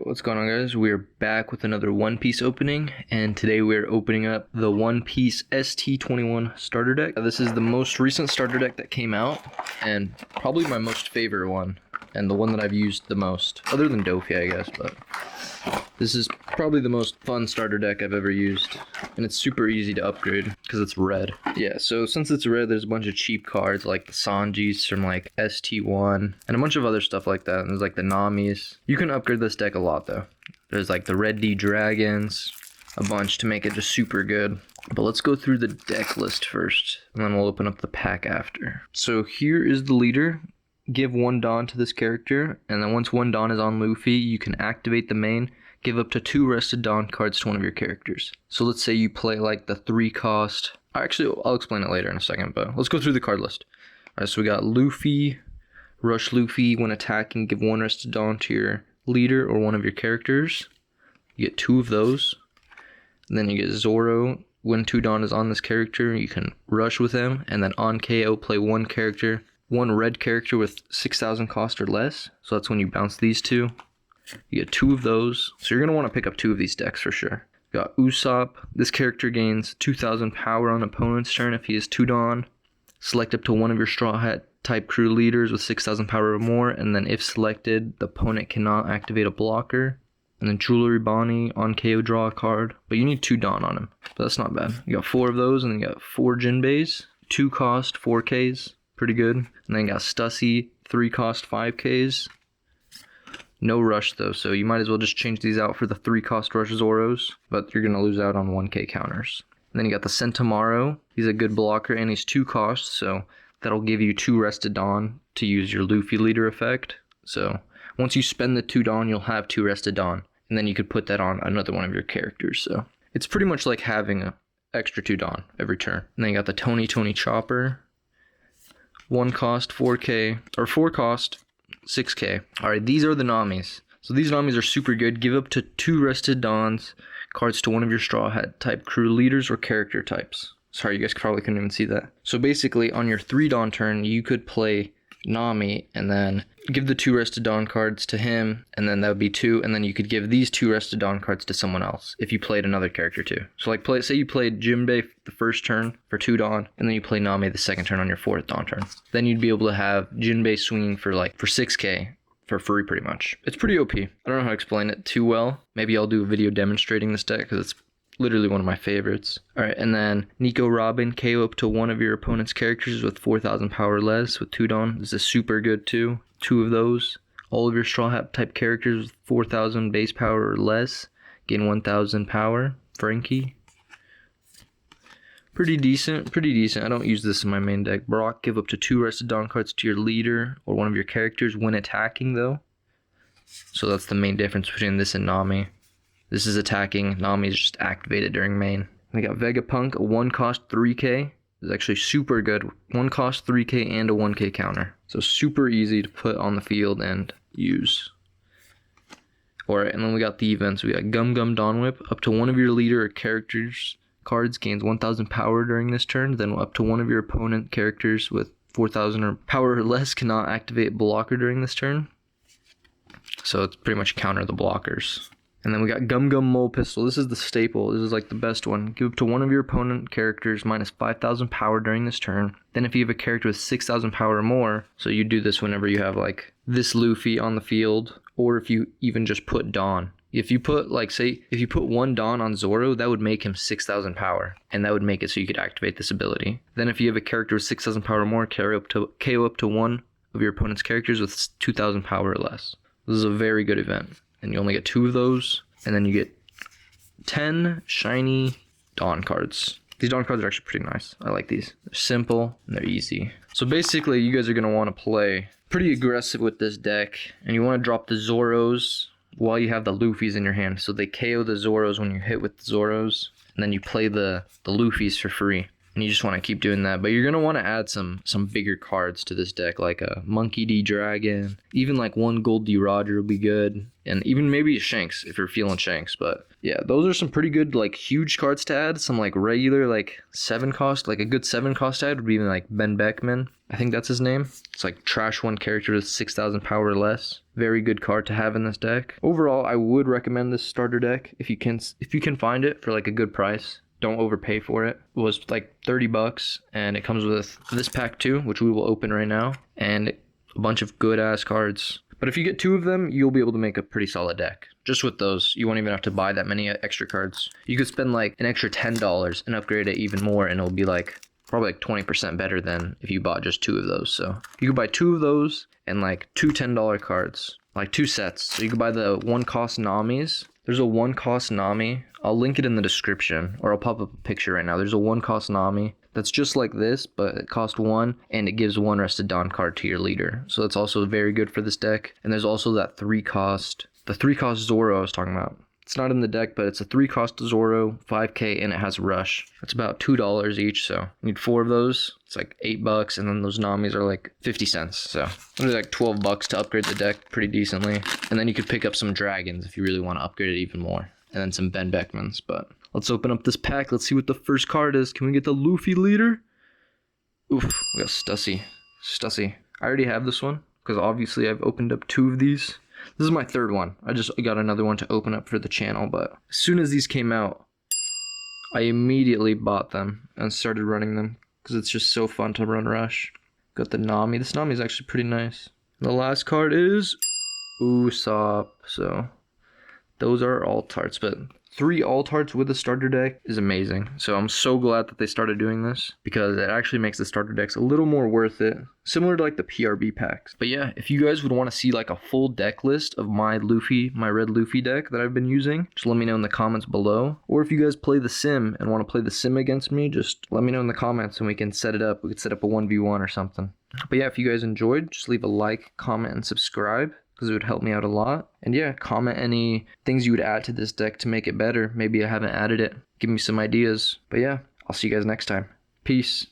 What's going on, guys? We're back with another One Piece opening, and today we're opening up the One Piece ST21 starter deck. This is the most recent starter deck that came out, and probably my most favorite one, and the one that I've used the most, other than Dofi, I guess, but this is probably the most fun starter deck I've ever used, and it's super easy to upgrade because it's red. Yeah, so since it's red, there's a bunch of cheap cards like the Sanjis from like ST1 and a bunch of other stuff like that. And there's like the Namis. You can upgrade this deck a lot though. There's like the Red D Dragons, a bunch to make it just super good. But let's go through the deck list first, and then we'll open up the pack after. So here is the leader. Give 1 Dawn to this character, and then once 1 Dawn is on Luffy, you can activate the main. Give up to 2 rested Dawn cards to one of your characters. So let's say you play like the 3 cost. Actually, I'll explain it later in a second, but let's go through the card list. Alright, so we got Luffy. Rush Luffy. When attacking, give 1 rested Dawn to your leader or one of your characters. You get 2 of those. And then you get Zoro. When 2 Dawn is on this character, you can rush with him. And then on KO, play 1 character. 1 red character with 6,000 cost or less. So that's when you bounce these 2. You get 2 of those. So you're going to want to pick up 2 of these decks for sure. You got Usopp. This character gains 2,000 power on opponent's turn if he is 2 Dawn. Select up to 1 of your Straw Hat type crew leaders with 6,000 power or more. And then if selected, the opponent cannot activate a blocker. And then Jewelry Bonnie, on KO, draw a card. But you need 2 Dawn on him. But that's not bad. You got 4 of those, and then you got 4 Jinbeis. 2 cost, 4Ks. Pretty good. And then you got Stussy, 3 cost, 5Ks. No rush though, so you might as well just change these out for the 3 cost rush Zoros, but you're gonna lose out on 1K counters. And then you got the Sentomaru. He's a good blocker and he's 2 costs, so that'll give you 2 rested Dawn to use your Luffy leader effect. So once you spend the 2 Dawn, you'll have 2 rested Dawn, and then you could put that on another one of your characters. So it's pretty much like having an extra 2 Dawn every turn. And then you got the Tony Chopper. 1 cost, 4K, or 4 cost, 6K. Alright, these are the Namis. So these Namis are super good. Give up to 2 rested Dawns cards to one of your Straw Hat type crew leaders or character types. Sorry, you guys probably couldn't even see that. So basically, on your 3 Dawn turn, you could play Nami and then give the 2 rested Dawn cards to him, and then that would be 2, and then you could give these 2 rested Dawn cards to someone else if you played another character too. So like say you played Jinbei the first turn for 2 Dawn, and then you play Nami the second turn on your 4th Dawn turn. Then you'd be able to have Jinbei swinging for 6K for free pretty much. It's pretty OP. I don't know how to explain it too well. Maybe I'll do a video demonstrating this deck because it's literally one of my favorites. Alright, and then Nico Robin, KO up to 1 of your opponent's characters with 4,000 power or less with 2 Dawn. This is super good too. 2 of those. All of your Straw Hat type characters with 4,000 base power or less gain 1,000 power. Frankie. Pretty decent. I don't use this in my main deck. Brock, give up to 2 rested Dawn cards to your leader or one of your characters when attacking though. So that's the main difference between this and Nami. This is attacking. Nami is just activated during main. We got Vegapunk, a 1 cost 3K. It's actually super good. 1 cost 3K and a 1K counter. So super easy to put on the field and use. Alright, and then we got the events. We got Gum Gum Dawn Whip. Up to 1 of your leader or characters cards gains 1,000 power during this turn. Then up to 1 of your opponent characters with 4,000 or power or less cannot activate blocker during this turn. So it's pretty much counter the blockers. And then we got Gum Gum Mole Pistol. This is the staple. This is like the best one. Give up to 1 of your opponent characters minus 5,000 power during this turn. Then if you have a character with 6,000 power or more, so you do this whenever you have like this Luffy on the field, or if you even just put Dawn. If you put if you put 1 Dawn on Zoro, that would make him 6,000 power, and that would make it so you could activate this ability. Then if you have a character with 6,000 power or more, KO up to 1 of your opponent's characters with 2,000 power or less. This is a very good event. And you only get 2 of those, and then you get 10 shiny Dawn cards. These Dawn cards are actually pretty nice. I like these. They're simple, and they're easy. So basically, you guys are going to want to play pretty aggressive with this deck, and you want to drop the Zoros while you have the Luffys in your hand. So they KO the Zoros when you hit with the Zoros, and then you play the Luffys for free. and you just want to keep doing that. But you're gonna want to add some bigger cards to this deck, like a Monkey D Dragon, even like one Gold D Roger will be good, and even maybe a Shanks if you're feeling Shanks. But yeah, those are some pretty good like huge cards to add. Some like regular like 7 cost, like a good 7 cost add would be like Ben Beckman. I think that's his name. It's like trash 1 character with 6,000 power or less. Very good card to have in this deck. Overall, I would recommend this starter deck if you can find it for like a good price. Don't overpay for it. It was like 30 bucks, and it comes with this pack too, which we will open right now, and a bunch of good ass cards. But if you get 2 of them, you'll be able to make a pretty solid deck. Just with those, you won't even have to buy that many extra cards. You could spend like an extra $10 and upgrade it even more, and it'll be like probably like 20% better than if you bought just 2 of those. So you could buy 2 of those and like 2 $10 cards, like 2 sets. So you could buy the 1 cost Namis. There's a 1 cost Nami. I'll link it in the description, or I'll pop up a picture right now. There's a 1 cost Nami that's just like this, but it costs 1, and it gives 1 Rested Dawn card to your leader. So that's also very good for this deck. And there's also that 3 cost, the 3 cost Zoro I was talking about. It's not in the deck, but it's a 3 cost Zoro, 5k, and it has Rush. It's about $2 each, so you need 4 of those. It's like 8 bucks, and then those Namis are like 50 cents. So it's like 12 bucks to upgrade the deck pretty decently. And then you could pick up some dragons if you really want to upgrade it even more. And then some Ben Beckmans. But let's open up this pack. Let's see what the first card is. Can we get the Luffy leader? Oof, we got Stussy. Stussy. I already have this one, because obviously I've opened up 2 of these. This is my 3rd one. I just got another one to open up for the channel, but as soon as these came out, I immediately bought them and started running them, because it's just so fun to run Rush. Got the Nami. This Nami is actually pretty nice. The last card is Usopp. So those are alt-arts, but 3 alt-arts with a starter deck is amazing. So I'm so glad that they started doing this, because it actually makes the starter decks a little more worth it. Similar to like the PRB packs. But yeah, if you guys would want to see like a full deck list of my red Luffy deck that I've been using, just let me know in the comments below. Or if you guys play the sim and want to play the sim against me, just let me know in the comments and we can set it up. We could set up a 1v1 or something. But yeah, if you guys enjoyed, just leave a like, comment, and subscribe, because it would help me out a lot. And yeah, comment any things you would add to this deck to make it better. Maybe I haven't added it. Give me some ideas. But yeah, I'll see you guys next time. Peace.